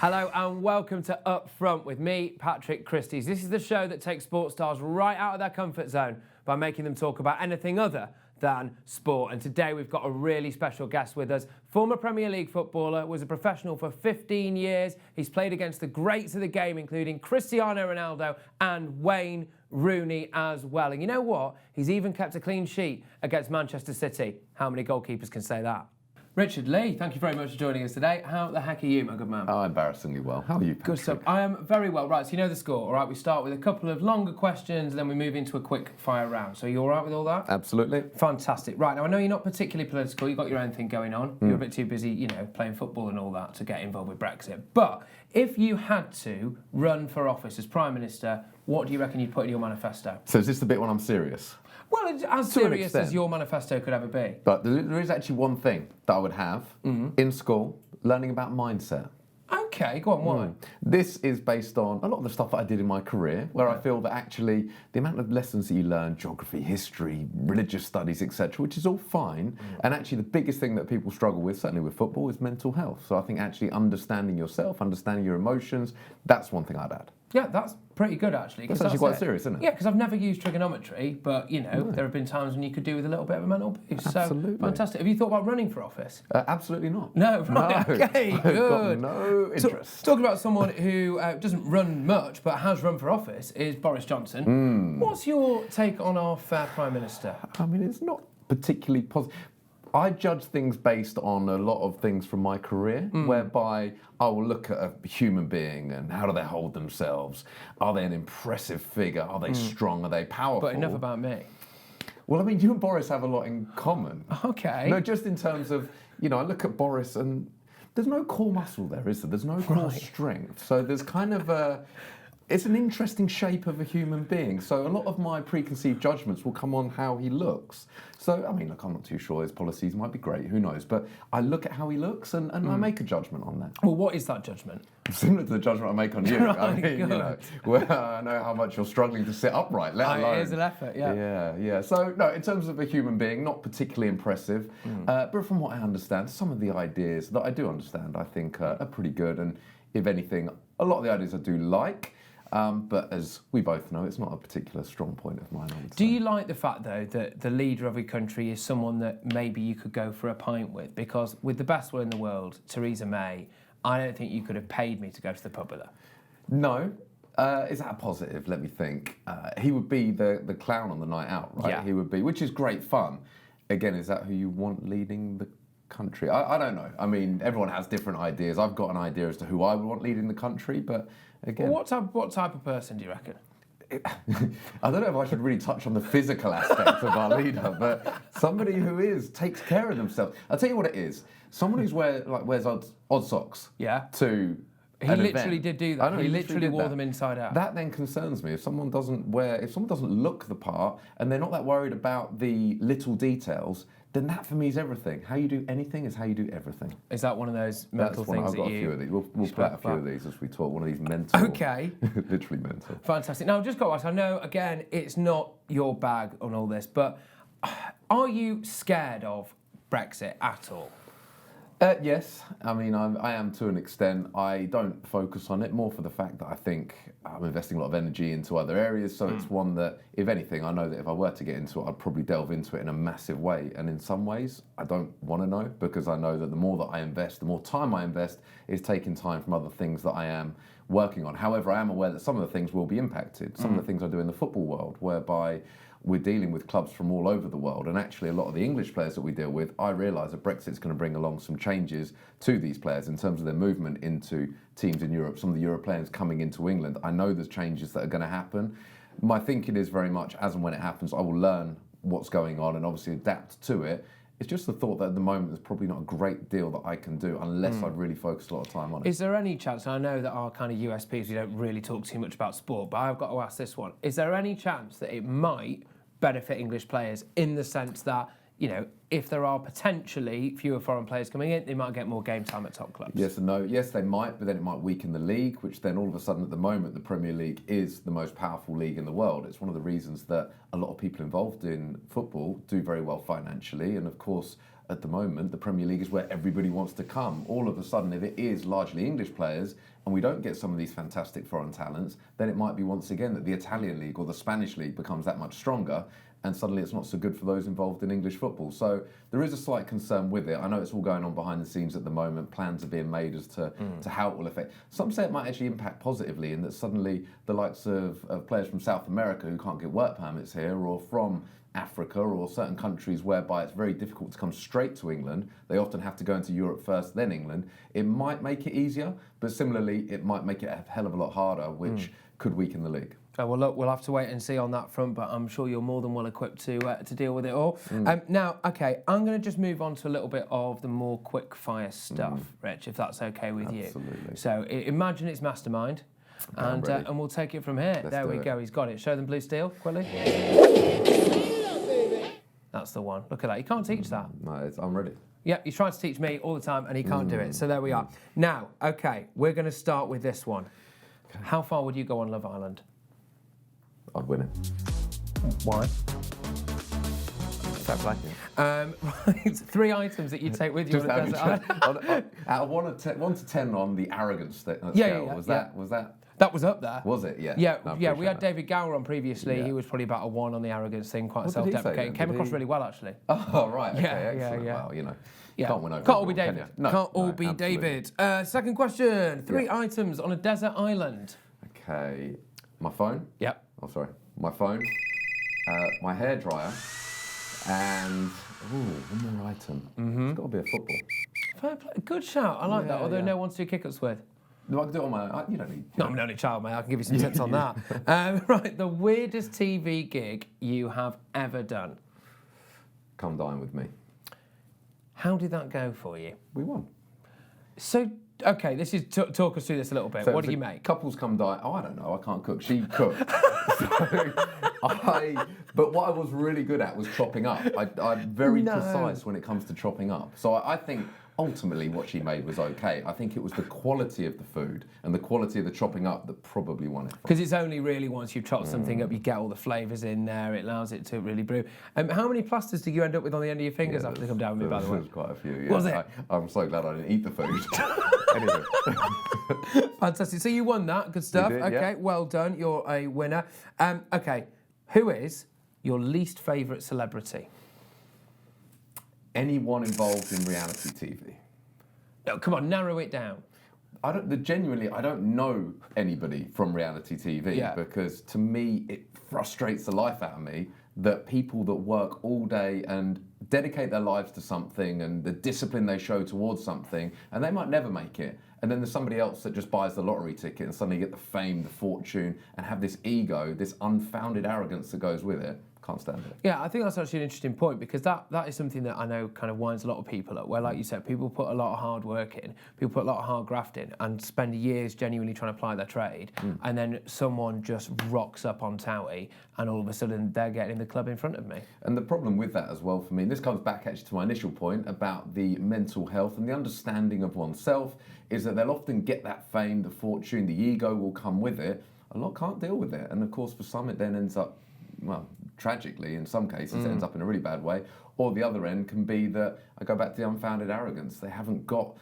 Hello and welcome to Up Front with me, Patrick Christie's. This is the show that takes sports stars right out of their comfort zone by making them talk about anything other than sport. And today we've got a really special guest with us. Former Premier League footballer, was a professional for 15 years. He's played against the greats of the game, including Cristiano Ronaldo and Wayne Rooney as well. And you know what? He's even kept a clean sheet against Manchester City. How many goalkeepers can say that? Richard Lee, thank you very much for joining us today. How the heck are you, my good man? Oh, embarrassingly well. How are you, Patrick? Good stuff. I am very well. Right, so you know the score, all right? We start with a couple of longer questions, and then we move into a quick fire round. So you all right with all that? Absolutely. Fantastic. Right, now I know you're not particularly political. You've got your own thing going on. You're a bit too busy, you know, playing football and all that to get involved with Brexit. But if you had to run for office as Prime Minister, what do you reckon you'd put in your manifesto? So is this the bit when I'm serious? Well, it's as serious as your manifesto could ever be. But there is actually one thing that I would have in school, learning about mindset. Okay, go on, why? This is based on a lot of the stuff that I did in my career, where I feel that actually the amount of lessons that you learn, geography, history, religious studies, etc., which is all fine, and actually the biggest thing that people struggle with, certainly with football, is mental health. So I think actually understanding yourself, understanding your emotions, that's one thing I'd add. Yeah, that's pretty good, actually. That's actually quite serious, isn't it? Yeah, because I've never used trigonometry, but, you know, there have been times when you could do with a little bit of a mental boost. Absolutely. So, fantastic. Have you thought about running for office? Absolutely not. No, right, No. okay, I've good. got no interest. Talking about someone who doesn't run much, but has run for office, is Boris Johnson. What's your take on our fair Prime Minister? I mean, it's not particularly positive. I judge things based on a lot of things from my career, whereby I will look at a human being and how do they hold themselves? Are they an impressive figure? Are they strong? Are they powerful? But enough about me. Well, I mean, you and Boris have a lot in common. Okay. No, just in terms of, you know, I look at Boris and there's no core muscle there, is there? There's no core strength. So there's kind of a... It's an interesting shape of a human being. So a lot of my preconceived judgments will come on how he looks. So, I mean, look, I'm not too sure his policies might be great, who knows? But I look at how he looks and I make a judgment on that. Well, what is that judgment? Similar to the judgment I make on you. Right, I mean, good. you know, well, I know how much you're struggling to sit upright, let alone... It is an effort, yeah. Yeah. So, no, in terms of a human being, not particularly impressive. But from what I understand, some of the ideas that I do understand, I think are pretty good. And if anything, a lot of the ideas I do like. But as we both know, it's not a particular strong point of mine. Do you like the fact, though, that the leader of a country is someone that maybe you could go for a pint with? Because with the best will in the world, Theresa May, I don't think you could have paid me to go to the pub with her. No. Is that a positive? Let me think. He would be the clown on the night out, right? Yeah. He would be, which is great fun. Again, is that who you want leading the country? I don't know. I mean, everyone has different ideas. I've got an idea as to who I would want leading the country, but again... Well, what type of person do you reckon? I don't know if I should really touch on the physical aspect of our leader, but somebody who takes care of themselves. I'll tell you what it is. Someone who's wears odd socks. Yeah. To He an literally event. did do that. I know, He literally did wore that. them inside out. That then concerns me. If someone doesn't look the part and they're not that worried about the little details, then that for me is everything. How you do anything is how you do everything. Is that one of those mental That's one. things I've got that a you... few of these. We'll play a few of these as we talk. One of these mental. Okay. Literally mental. Fantastic. Now, I've just got to ask, I know, again, it's not your bag on all this, but are you scared of Brexit at all? Yes, I mean, I am to an extent. I don't focus on it, more for the fact that I think I'm investing a lot of energy into other areas, so it's one that, if anything, I know that if I were to get into it, I'd probably delve into it in a massive way, and in some ways, I don't want to know, because I know that the more that I invest, the more time I invest is taking time from other things that I am working on. However, I am aware that some of the things will be impacted, some of the things I do in the football world, whereby we're dealing with clubs from all over the world, and actually a lot of the English players that we deal with, I realise that Brexit's going to bring along some changes to these players in terms of their movement into teams in Europe. Some of the Europeans coming into England, I know there's changes that are going to happen. My thinking is very much, as and when it happens, I will learn what's going on and obviously adapt to it. It's just the thought that at the moment there's probably not a great deal that I can do unless I'd really focus a lot of time on it. Is there any chance, and I know that our kind of USPs, we don't really talk too much about sport, but I've got to ask this one. Is there any chance that it might benefit English players in the sense that if there are potentially fewer foreign players coming in, they might get more game time at top clubs. Yes and no. Yes, they might, but then it might weaken the league, which then all of a sudden at the moment, the Premier League is the most powerful league in the world. It's one of the reasons that a lot of people involved in football do very well financially. And of course, at the moment, the Premier League is where everybody wants to come. All of a sudden, if it is largely English players and we don't get some of these fantastic foreign talents, then it might be once again that the Italian league or the Spanish league becomes that much stronger, and suddenly it's not so good for those involved in English football. So there is a slight concern with it. I know it's all going on behind the scenes at the moment. Plans are being made as to how it will affect. Some say it might actually impact positively in that suddenly the likes of players from South America who can't get work permits here, or from Africa or certain countries whereby it's very difficult to come straight to England. They often have to go into Europe first, then England. It might make it easier, but similarly, it might make it a hell of a lot harder, which could weaken the league. Well, look, we'll have to wait and see on that front, but I'm sure you're more than well equipped to deal with it all. Now, okay, I'm going to just move on to a little bit of the more quick fire stuff, Rich, if that's okay with you. Absolutely. So imagine it's Mastermind, and we'll take it from here. There we go, he's got it. Show them blue steel, quickly. That's the one. Look at that. You can't teach that. No, I'm ready. Yeah, he's trying to teach me all the time, and he can't do it. So there we are. Now, okay, we're going to start with this one. Okay. How far would you go on Love Island? I'd win it. Why? Fair play. Right, 3 items that you take with you on a desert island. Out of 1 to 10 on the arrogance scale, was that? That was up there. Was it? Yeah. Yeah. We had David Gower on previously. Yeah. He was probably about a 1 on the arrogance thing, quite self-deprecating. Came across really well, actually. Oh, right. Okay, excellent. Yeah. Well, can't win over. Can't all be David. No, can't all be absolutely. David. Second question. 3 items on a desert island. Okay. My phone. Yep. Oh, sorry. My phone. My hairdryer. And one more item. It's got to be a football. Fair play. Good shout. I like that. Although no one's to kick ups with. No, I can do it on my. You don't need. No, I'm an only child, mate. I can give you some tips on that. Right, the weirdest TV gig you have ever done. Come dine with me. How did that go for you? We won. So, okay, this is talk us through this a little bit. So what do you make? Couples come dine. Oh, I don't know. I can't cook. She cooked. But what I was really good at was chopping up. I'm very precise when it comes to chopping up. So I think ultimately what she made was okay. I think it was the quality of the food and the quality of the chopping up that probably won it. Because it's only really once you've chopped something up, you get all the flavours in there, it allows it to really brew. How many plasters did you end up with on the end of your fingers after they come down with me, by the way? There was quite a few, yeah. Was it? I'm so glad I didn't eat the food. Anyway. Fantastic. So you won that, good stuff. Did, okay, well done, you're a winner. Okay, who is your least favourite celebrity? Anyone involved in reality TV? No, come on, narrow it down. I don't know anybody from reality TV because to me it frustrates the life out of me that people that work all day and dedicate their lives to something and the discipline they show towards something, and they might never make it. And then there's somebody else that just buys the lottery ticket and suddenly get the fame, the fortune, and have this ego, this unfounded arrogance that goes with it. Can't stand it. Yeah, I think that's actually an interesting point because that is something that I know kind of winds a lot of people up, where, like you said, people put a lot of hard work in, people put a lot of hard graft in and spend years genuinely trying to apply their trade, and then someone just rocks up on touty and all of a sudden they're getting the club in front of me. And the problem with that as well for me, and this comes back actually to my initial point about the mental health and the understanding of oneself, is that they'll often get that fame, the fortune, the ego will come with it. A lot can't deal with it. And of course for some it then ends up, well, tragically, in some cases, it ends up in a really bad way. Or the other end can be that, I go back to the unfounded arrogance. They haven't got,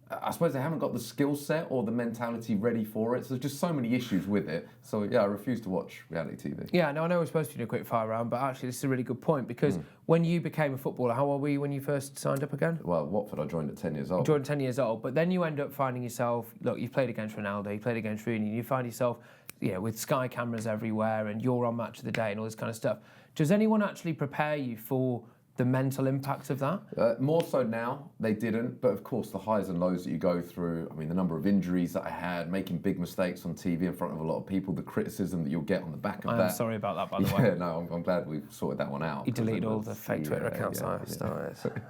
I suppose they haven't got the skill set or the mentality ready for it. So there's just so many issues with it. So yeah, I refuse to watch reality TV. Yeah, no, I know we're supposed to do a quick fire round, but actually this is a really good point because when you became a footballer, how old were you when you first signed up again? Well, Watford, I joined at 10 years old. You joined at 10 years old, but then you end up finding yourself, look, you've played against Ronaldo, you played against Rooney, and you find yourself, with Sky cameras everywhere and you're on Match of the Day and all this kind of stuff. Does anyone actually prepare you for the mental impact of that? More so now, they didn't, but of course the highs and lows that you go through, I mean the number of injuries that I had, making big mistakes on TV in front of a lot of people, the criticism that you'll get on the back of that. I'm sorry about that, by the way. Yeah, no, I'm glad we've sorted that one out. You deleted all the fake Twitter accounts I started.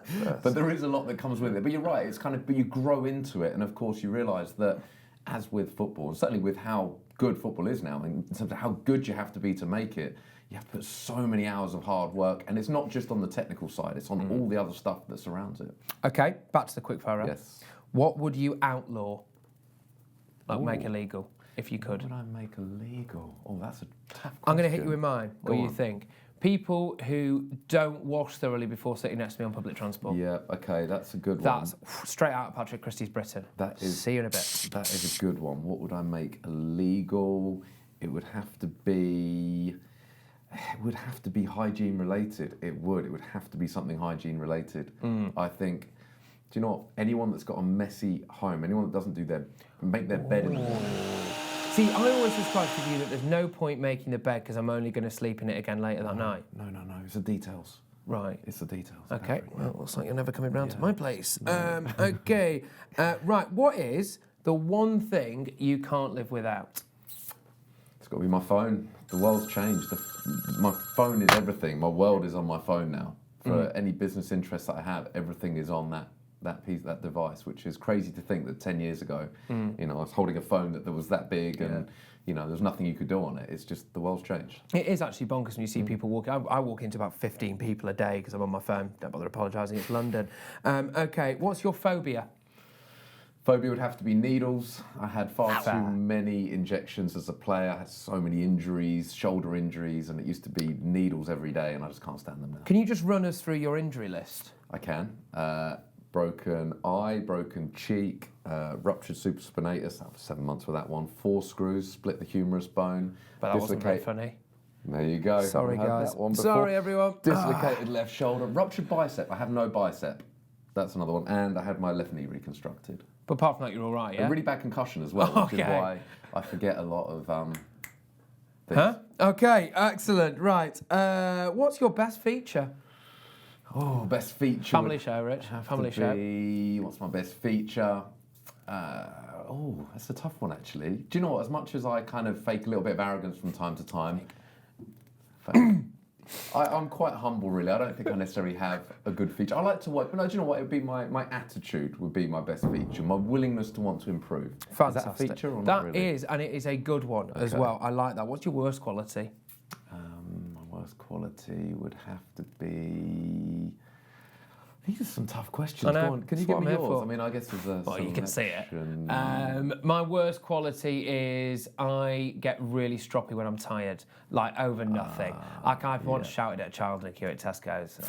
But there is a lot that comes with it. But you're right, it's kind of, but you grow into it, and of course you realise that as with football, and certainly with how good football is now, in terms of how good you have to be to make it, you have to put so many hours of hard work, and it's not just on the technical side, it's on all the other stuff that surrounds it. Okay, back to the quickfire round. Yes. What would you outlaw, like make illegal, if you could? What would I make illegal? Oh, that's a tough question. I'm going to hit you with mine. What Go do you on. think? People who don't wash thoroughly before sitting next to me on public transport. Yeah, okay, that's a good one. That's straight out of Patrick Christie's Britain. That is- See you in a bit. That is a good one. What would I make illegal? It would have to be hygiene related. It would have to be something hygiene related. I think, do you know what? Anyone that's got a messy home, anyone that doesn't make their bed in the morning. See, I always subscribe to the view that there's no point making the bed because I'm only going to sleep in it again later that night. No, it's the details. Right. It's the details. Okay, Patrick. well, looks like you're never coming round to my place. Okay, right, what is the one thing you can't live without? It's got to be my phone. The world's changed. My phone is everything. My world is on my phone now. For any business interest that I have, everything is on that device, which is crazy to think that 10 years ago, I was holding a phone that was that big and, there's nothing you could do on it. It's just the world's changed. It is actually bonkers when you see people walk. I walk into about 15 people a day because I'm on my phone. Don't bother apologising, it's London. Okay, what's your phobia? Phobia would have to be needles. I had far too many injections as a player. I had so many injuries, shoulder injuries, and it used to be needles every day, and I just can't stand them now. Can you just run us through your injury list? I can. Broken eye, broken cheek, ruptured supraspinatus. That was 7 months for that one. 4 screws, split the humerus bone. But that wasn't very funny. There you go. Sorry, I've heard guys. that one before. Sorry, everyone. Dislocated left shoulder, ruptured bicep. I have no bicep. That's another one. And I had my left knee reconstructed. But apart from that, you're all right, yeah? A really bad concussion as well, which is why I forget a lot of things. Huh? Okay, excellent. Right. What's your best feature? Oh, best feature. Family show, Rich. Family show. What's my best feature? That's a tough one, actually. Do you know what? As much as I kind of fake a little bit of arrogance from time to time, I'm quite humble, really. I don't think I necessarily have a good feature. I like to work, but no, do you know what? It would be my attitude would be my best feature, my willingness to want to improve. Fantastic. Is that a feature or not That really? is, and it is a good one as well. I like that. What's your worst quality? My worst quality would have to be... These are some tough questions. I know. Go on. Can you That's give what me I'm here yours? for. I mean, I guess there's a Well, you can see it. selection. My worst quality is I get really stroppy when I'm tired, like over nothing. Like I once shouted at a child in a queue at Tesco's.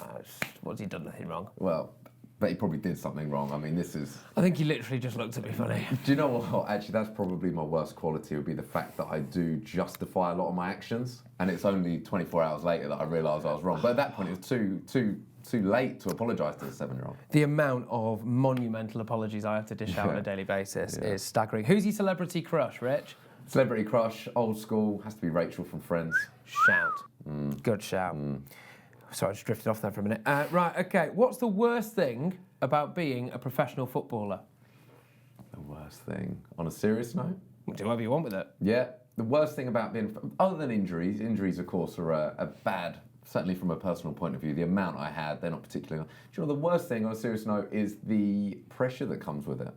What's he done? Nothing wrong. Well, but he probably did something wrong. I mean, this is... I think he literally just looked at me funny. Do you know what? Actually, that's probably my worst quality would be the fact that I do justify a lot of my actions, and it's only 24 hours later that I realise I was wrong. But at that point, it was too late to apologise to the 7-year-old. The amount of monumental apologies I have to dish out on a daily basis is staggering. Who's your celebrity crush, Rich? Celebrity crush, old school, has to be Rachel from Friends. Shout. Good shout. Sorry, I just drifted off there for a minute. Right, okay. What's the worst thing about being a professional footballer? The worst thing. On a serious note? Do whatever you want with it. Yeah. The worst thing about being... Other than injuries of course, are a bad... Certainly from a personal point of view, the amount I had, they're not particularly... Do you know, the worst thing, on a serious note, is the pressure that comes with it.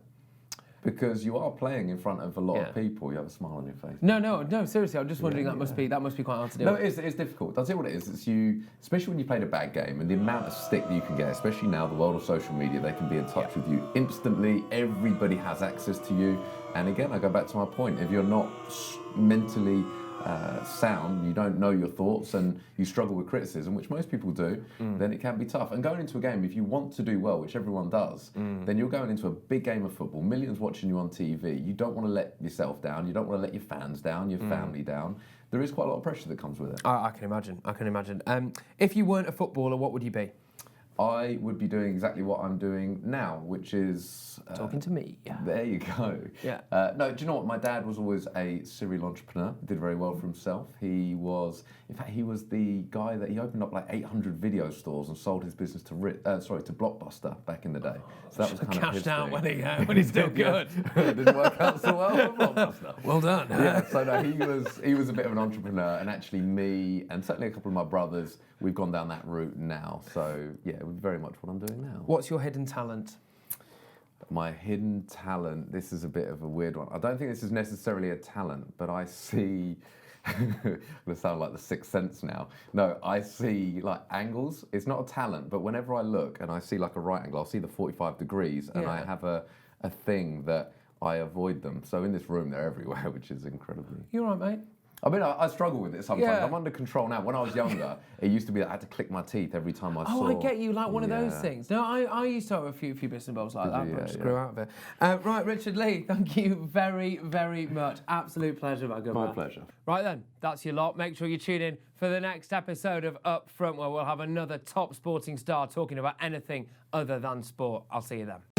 Because you are playing in front of a lot of people. You have a smile on your face. No, seriously, I'm just wondering, that must be quite hard to do. No, it's difficult. I'll tell you what it is. It's you, especially when you played a bad game, and the amount of stick that you can get, especially now, the world of social media, they can be in touch with you instantly. Everybody has access to you. And again, I go back to my point. If you're not mentally sound, you don't know your thoughts, and you struggle with criticism, which most people do, then it can be tough. And going into a game, if you want to do well, which everyone does, then you're going into a big game of football, millions watching you on TV. You don't want to let yourself down. You don't want to let your fans down, your family down. There is quite a lot of pressure that comes with it. I can imagine. If you weren't a footballer, what would you be? I would be doing exactly what I'm doing now, which is... Talking to me. There you go. Yeah. No, do you know what? My dad was always a serial entrepreneur. Did very well for himself. He was the guy that he opened up like 800 video stores and sold his business to Blockbuster back in the day. So that was kind of his cashed out thing. when he's still good. It didn't work out so well for Blockbuster. Well done. Yeah, so no, he was a bit of an entrepreneur, and actually me and certainly a couple of my brothers, we've gone down that route now. So yeah, very much what I'm doing now. What's your hidden talent? My hidden talent, this is a bit of a weird one. I don't think this is necessarily a talent, but I see gonna sound like the Sixth Sense now. No, I see like angles. It's not a talent, but whenever I look and I see like a right angle, I'll see the 45 degrees, and I have a thing that I avoid them. So in this room, they're everywhere, which is incredibly. You all right, mate? I mean, I struggle with it sometimes. Yeah. I'm under control now. When I was younger, it used to be that I had to click my teeth every time I saw. Oh, I get you, like one of those things. No, I used to have a few bits and bobs like that, but I just grew out of it. Right, Richard Lee, thank you very, very much. Absolute pleasure, my good man. My pleasure. Right then, that's your lot. Make sure you tune in for the next episode of Up Front, where we'll have another top sporting star talking about anything other than sport. I'll see you then.